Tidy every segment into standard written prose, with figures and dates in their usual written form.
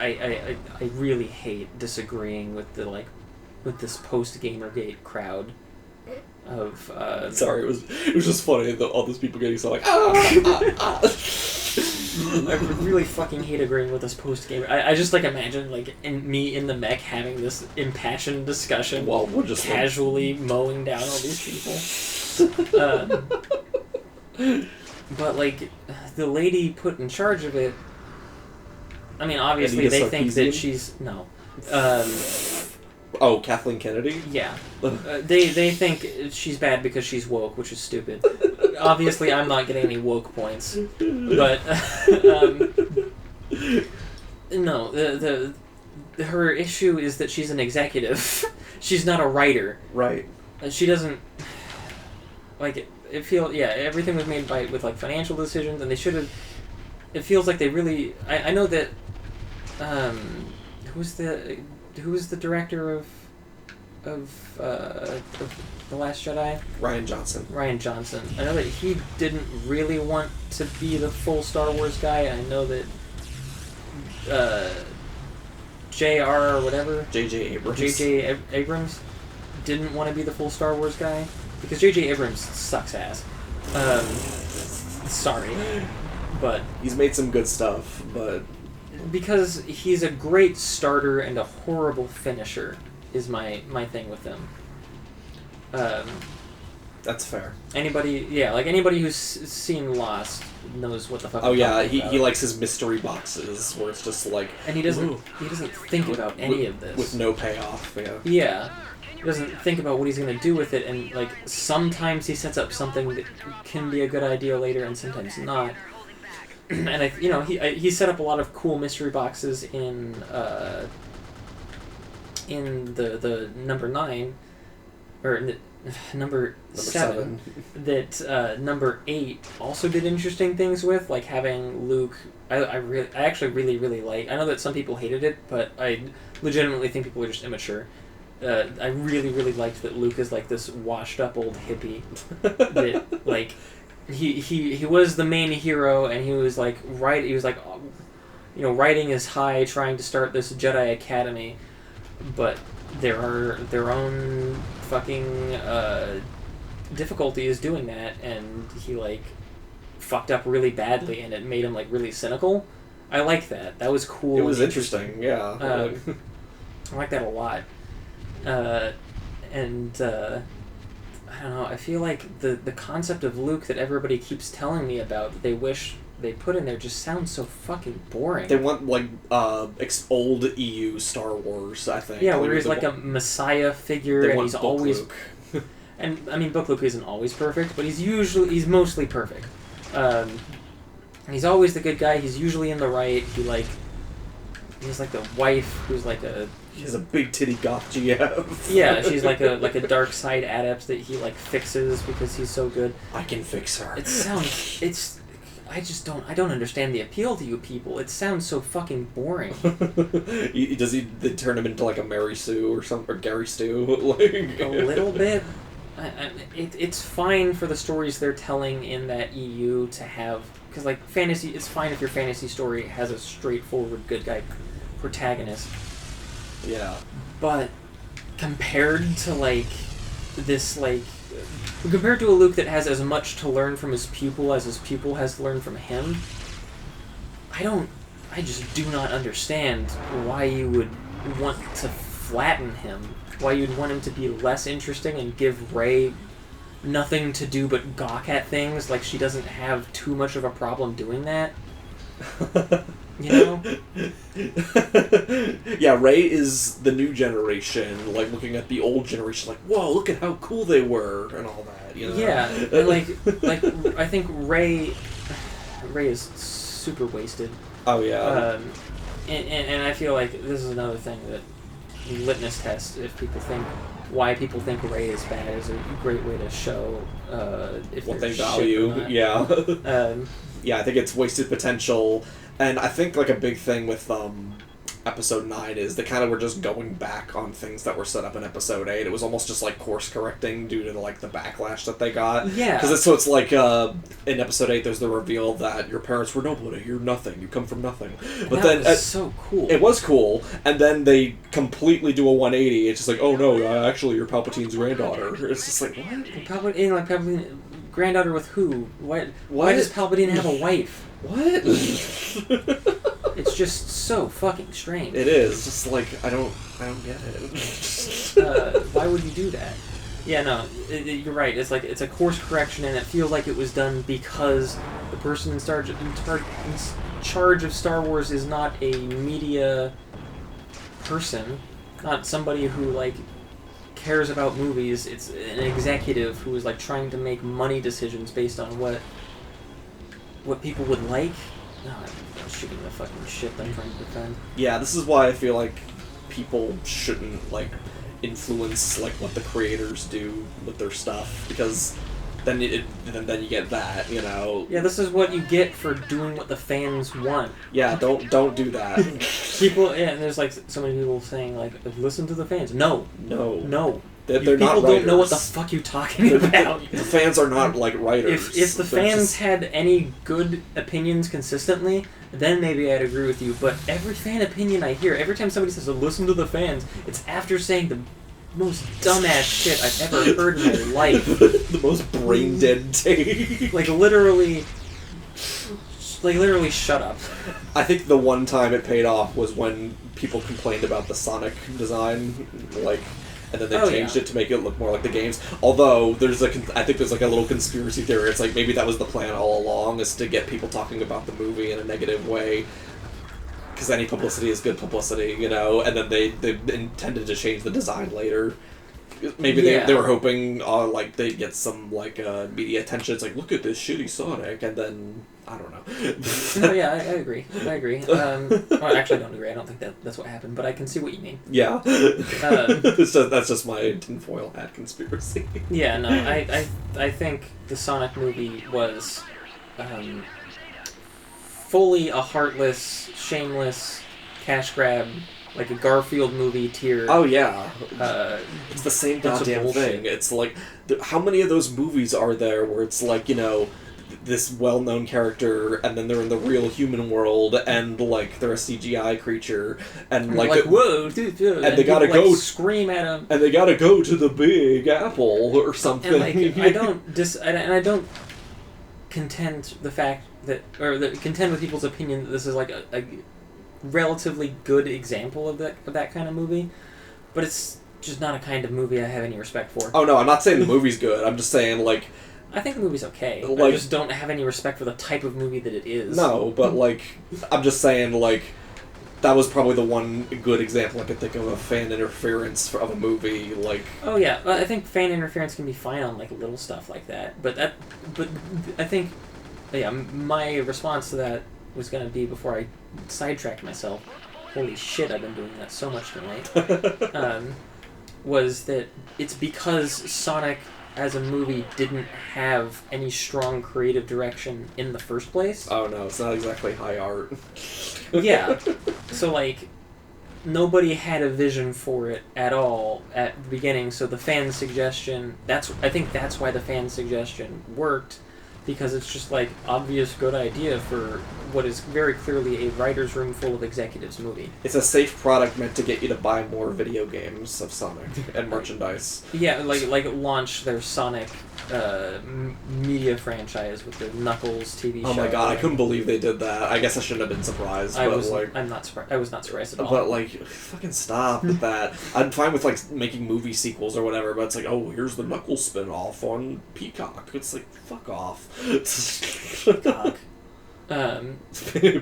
I really hate disagreeing with with this post-Gamergate crowd of Sorry, it was just funny that all those people getting so like I really fucking hate agreeing with this post-gamer. I just imagine me in the mech having this impassioned discussion while we're just casually mowing down all these people. But the lady put in charge of it, I mean, obviously they think that she's no. Oh, Kathleen Kennedy? Yeah. They think she's bad because she's woke, which is stupid. Obviously, I'm not getting any woke points. But, no, her issue is that she's an executive. She's not a writer. Right. She doesn't... everything was made with financial decisions, and they should have... It feels like they really... I know that... Who was the director of The Last Jedi? Rian Johnson. I know that he didn't really want to be the full Star Wars guy. I know that J.R. or whatever. J.J. Abrams didn't want to be the full Star Wars guy because J.J. Abrams sucks ass. Sorry, but he's made some good stuff, but because he's a great starter and a horrible finisher is my thing with him. That's fair. Anybody who's seen Lost knows what the fuck. Oh yeah, he likes his mystery boxes where it's just like, and he doesn't think about any of this with no payoff. Yeah, he doesn't think about what he's gonna do with it, and sometimes he sets up something that can be a good idea later, and sometimes not. And he set up a lot of cool mystery boxes in the number 9 or number 7 that number 8 also did interesting things with, like having Luke. I actually really like. I know that some people hated it, but I legitimately think people are just immature. I really liked that Luke is this washed up old hippie that he was the main hero, and he was riding his high trying to start this Jedi Academy, but there are their own fucking difficulties doing that, and he fucked up really badly, and it made him don't cynical. I like that. That was cool. It was interesting, yeah. I like that a lot. I don't know, I feel like the concept of Luke that everybody keeps telling me about that they wish they put in there just sounds so fucking boring. They want old EU Star Wars, I think. Yeah, where he's a messiah figure, and he's always Luke. And I mean, Book Luke isn't always perfect, but he's mostly perfect. And he's always the good guy. He's usually in the right. He's the wife who's She has a big titty goth GF. Yeah, she's like a dark side adept that he fixes because he's so good. I can fix her. I don't understand the appeal to you people. It sounds so fucking boring. Does they turn him into a Mary Sue or Gary Stu? A little bit. It's fine for the stories they're telling in that EU to have, because fantasy. It's fine if your fantasy story has a straightforward good guy protagonist. Yeah. But compared to this compared to a Luke that has as much to learn from his pupil as his pupil has to learn from him, I just do not understand why you would want to flatten him. Why you'd want him to be less interesting and give Rey nothing to do but gawk at things, she doesn't have too much of a problem doing that. You know? Yeah, Rey is the new generation, looking at the old generation, whoa, look at how cool they were, and all that, you know? Yeah, and I think Rey is super wasted. Oh, yeah. And I feel like this is another thing that litmus test why people think Rey is bad is a great way to show if what they shit value. or not. Yeah. Yeah, I think it's wasted potential, and I think a big thing with Episode 9 is they kind of were just going back on things that were set up in Episode 8. It was almost just like course correcting due to like the backlash that they got. Yeah. Because it's like in Episode 8 there's the reveal that your parents were nobody, you're nothing, you come from nothing. But that was so cool. It was cool, and then they completely do a 180. It's just like, oh no, actually you're Palpatine's granddaughter. It's just like, what? Palpatine, granddaughter with who? Why does Palpatine have a wife? What? It's just so fucking strange. It is. Just like, I don't get it. Why would you do that? Yeah, no, you're right. It's like, it's a course correction, and it feels like it was done because the person in charge of Star Wars is not a media person, not somebody who, like, cares about movies. It's an executive who is, like, trying to make money decisions based on what people would like. No, I'm shooting the fucking shit that I'm trying to defend. Yeah, this is why I feel like people shouldn't, like, influence, like, what the creators do with their stuff, because then you get that, you know. Yeah, this is what you get for doing what the fans want. Yeah, don't do that. People, yeah, and there's, like, so many people saying, like, listen to the fans. No. They're people not writers. Don't know what the fuck you're talking about. The fans are not, like, writers. If the fans had any good opinions consistently, then maybe I'd agree with you. But every fan opinion I hear, every time somebody says, listen to the fans, it's after saying the most dumbass shit I've ever heard in my life. The most brain-dead take. Like, literally, shut up. I think the one time it paid off was when people complained about the Sonic design, like... And then they changed it to make it look more like the games. Although, I think there's like a little conspiracy theory. It's like maybe that was the plan all along, is to get people talking about the movie in a negative way. Because any publicity is good publicity, you know? And then they intended to change the design later. Maybe they were hoping, like, they'd get some, like, media attention. It's like, look at this shitty Sonic, and then, I don't know. No, yeah, I agree. Well, actually, I don't agree. I don't think that's what happened, but I can see what you mean. Yeah. That's just my tinfoil hat conspiracy. Yeah, no, I think the Sonic movie was fully a heartless, shameless cash grab. Like a Garfield movie tier. Oh, yeah. It's the same goddamn thing. It's like, how many of those movies are there where it's like, you know, this well-known character, and then they're in the real human world, and, like, they're a CGI creature, and, like whoa, dude, and they gotta go scream at him. And they gotta go to the Big Apple, or something. And, like, I don't contend the fact that, contend with people's opinion that this is, like, a relatively good example of that kind of movie, but it's just not a kind of movie I have any respect for. Oh no, I'm not saying the movie's good. I'm just saying, like, I think the movie's okay. Like, I just don't have any respect for the type of movie that it is. No, but like, I'm just saying, like, that was probably the one good example I could think of fan interference of a movie. Like, oh yeah, I think fan interference can be fine on like little stuff like that, but I think, yeah, my response to that was going to be, before I sidetracked myself, holy shit, I've been doing that so much tonight, was that it's because Sonic as a movie didn't have any strong creative direction in the first place. Oh no, it's not exactly high art. Yeah. So, like, nobody had a vision for it at all at the beginning, so the fan suggestion, I think that's why the fan suggestion worked, because it's just, like, obvious good idea for what is very clearly a writer's room full of executives movie. It's a safe product meant to get you to buy more video games of Sonic and merchandise. Yeah, like launch their Sonic media franchise with the Knuckles TV show. Oh my god, I couldn't believe they did that. I guess I shouldn't have been surprised. I was not surprised at all. But, like, fucking stop with that. I'm fine with, like, making movie sequels or whatever, but it's like, oh, here's the Knuckles spin-off on Peacock. It's like, fuck off. Peacock.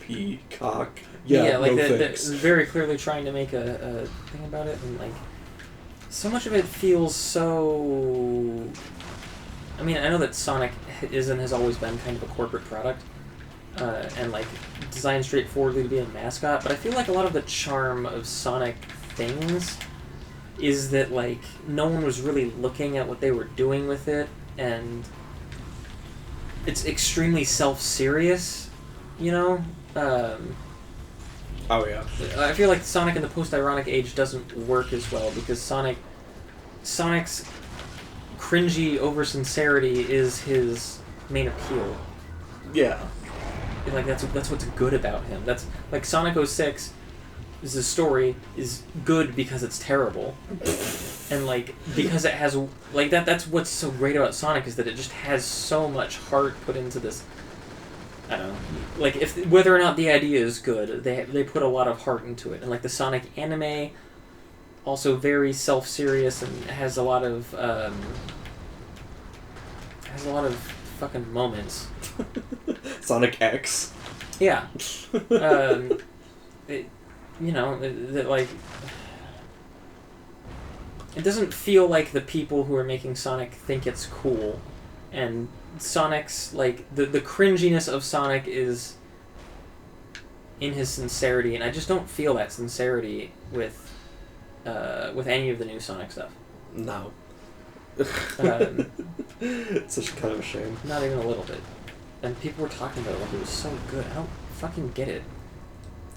Peacock. Yeah, like, no they're thanks. very clearly trying to make a thing about it, and, like, so much of it feels so... I mean, I know that Sonic is and has always been kind of a corporate product, and, like, designed straightforwardly to be a mascot, but I feel like a lot of the charm of Sonic things is that, like, no one was really looking at what they were doing with it, and it's extremely self-serious, you know? Oh yeah. I feel like Sonic in the post-ironic age doesn't work as well because Sonic's cringy over-sincerity is his main appeal. Yeah. Like that's what's good about him. That's like Sonic 06 is a story is good because it's terrible. And like because it has like that's what's so great about Sonic is that it just has so much heart put into this. I don't know. Like if whether or not the idea is good, they put a lot of heart into it. And like the Sonic anime also very self-serious and has a lot of fucking moments. Sonic X. Yeah. Like it doesn't feel like the people who are making Sonic think it's cool, and Sonic's like the cringiness of Sonic is in his sincerity, and I just don't feel that sincerity with any of the new Sonic stuff. No. It's such kind of a shame. Not even a little bit. And people were talking about it like it was so good. I don't fucking get it.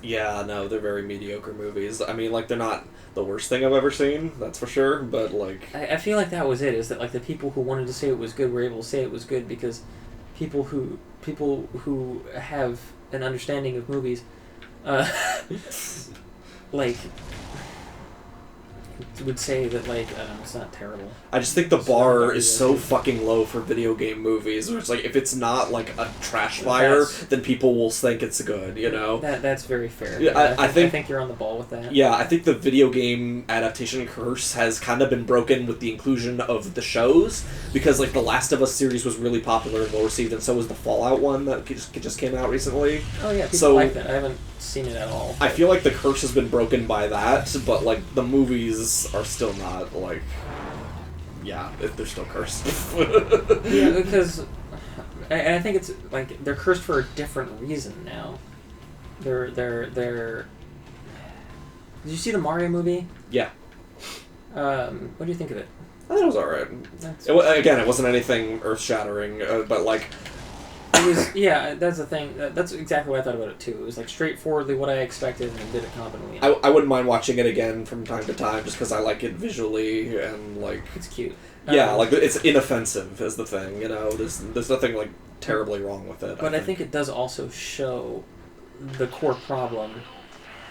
Yeah, no, they're very mediocre movies. I mean, like, they're not the worst thing I've ever seen, that's for sure, but, like... I feel like that was it, is that, like, the people who wanted to say it was good were able to say it was good because people who have an understanding of movies, like... would say that like it's not terrible. I just think the bar is so fucking low for video game movies. Where it's like if it's not like a trash fire, then people will think it's good. You know. That's very fair. Yeah, I think you're on the ball with that. Yeah, I think the video game adaptation curse has kind of been broken with the inclusion of the shows because like the Last of Us series was really popular and well received, and so was the Fallout one that just came out recently. Oh yeah, people like that. I haven't seen it at all. I feel like the curse has been broken by that, but like the movies are still not like, yeah, they're still cursed. Yeah, because I think it's like they're cursed for a different reason now. They're. Did you see the Mario movie? Yeah. What do you think of it? I thought it was alright. Again, it wasn't anything earth-shattering, but like. It was, yeah, that's the thing. That's exactly what I thought about it too. It was like straightforwardly what I expected and did it competently. I wouldn't mind watching it again from time to time just because I like it visually and like it's cute. Yeah, like it's inoffensive is the thing. You know, there's nothing like terribly wrong with it. But I think it does also show the core problem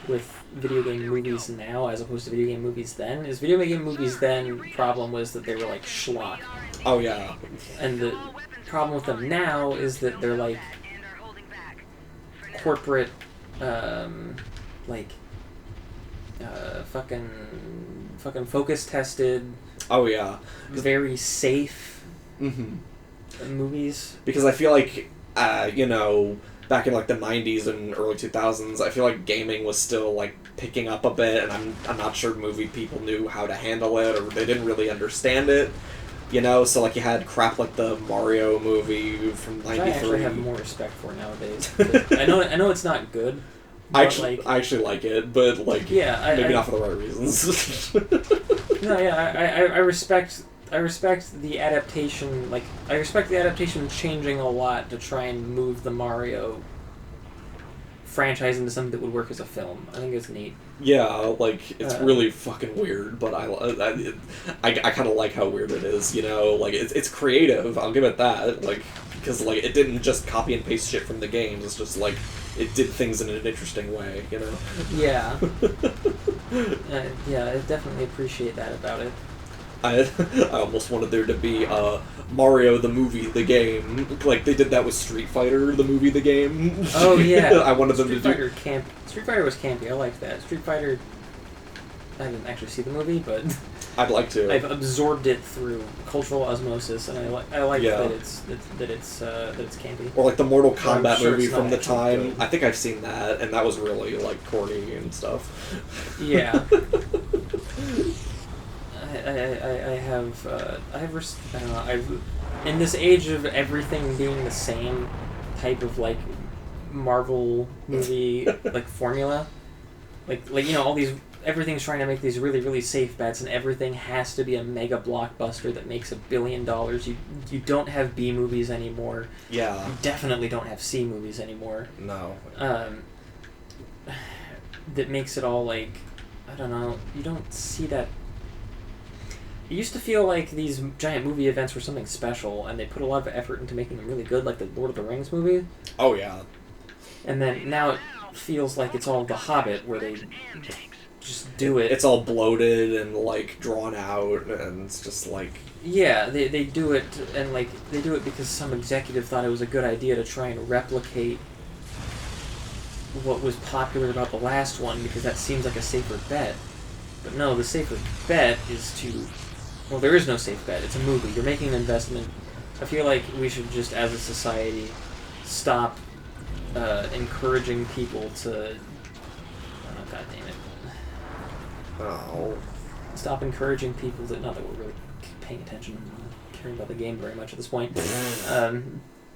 with video game movies now as opposed to video game movies then. Is video game movies then problem was that they were like schlock. Oh yeah. And the problem with them now is that they're like corporate fucking focus tested. Oh yeah. Very safe Mm-hmm. movies. Because I feel like you know, back in like the 90s and early 2000s, I feel like gaming was still like picking up a bit, and I'm not sure movie people knew how to handle it, or they didn't really understand it. You know, so like you had crap like the Mario movie from '93. I actually have more respect for nowadays. I know it's not good. I actually like it, but like maybe not for the right reasons. No, yeah, I respect the adaptation. Like I respect the adaptation changing a lot to try and move the Mario franchise into something that would work as a film. I think it's neat. Yeah, like it's really fucking weird, but I kind of like how weird it is. You know, like it's creative. I'll give it that. Like because like it didn't just copy and paste shit from the games. It's just like it did things in an interesting way. You know. Yeah. Yeah, I definitely appreciate that about it. I almost wanted there to be Mario the movie, the game. Like they did that with Street Fighter, the movie, the game. Oh yeah. I wanted them to do. Street Fighter was campy. I liked that. Street Fighter. I didn't actually see the movie, but I'd like to. I've absorbed it through cultural osmosis, and I like that it's campy. Or like the Mortal Kombat movie from the time. Good. I think I've seen that, and that was really like corny and stuff. Yeah. I don't know. In this age of everything being the same type of like Marvel movie like formula, like you know all these everything's trying to make these really really safe bets, and everything has to be a mega blockbuster that makes $1 billion. You don't have B movies anymore. Yeah. You definitely don't have C movies anymore. No. that makes it all like, I don't know, you don't see that. It used to feel like these giant movie events were something special, and they put a lot of effort into making them really good, like the Lord of the Rings movie. Oh, yeah. And then now it feels like it's all The Hobbit, where they just do it. It's all bloated and, like, drawn out, and it's just like... Yeah, they do it, and, like, they do it because some executive thought it was a good idea to try and replicate what was popular about the last one, because that seems like a safer bet. But no, the safer bet is to... Well, there is no safe bet. It's a movie. You're making an investment. I feel like we should just, as a society, stop encouraging people to... Oh, God damn it. Oh. Stop encouraging people to... Not that we're really paying attention. I'm not caring about the game very much at this point.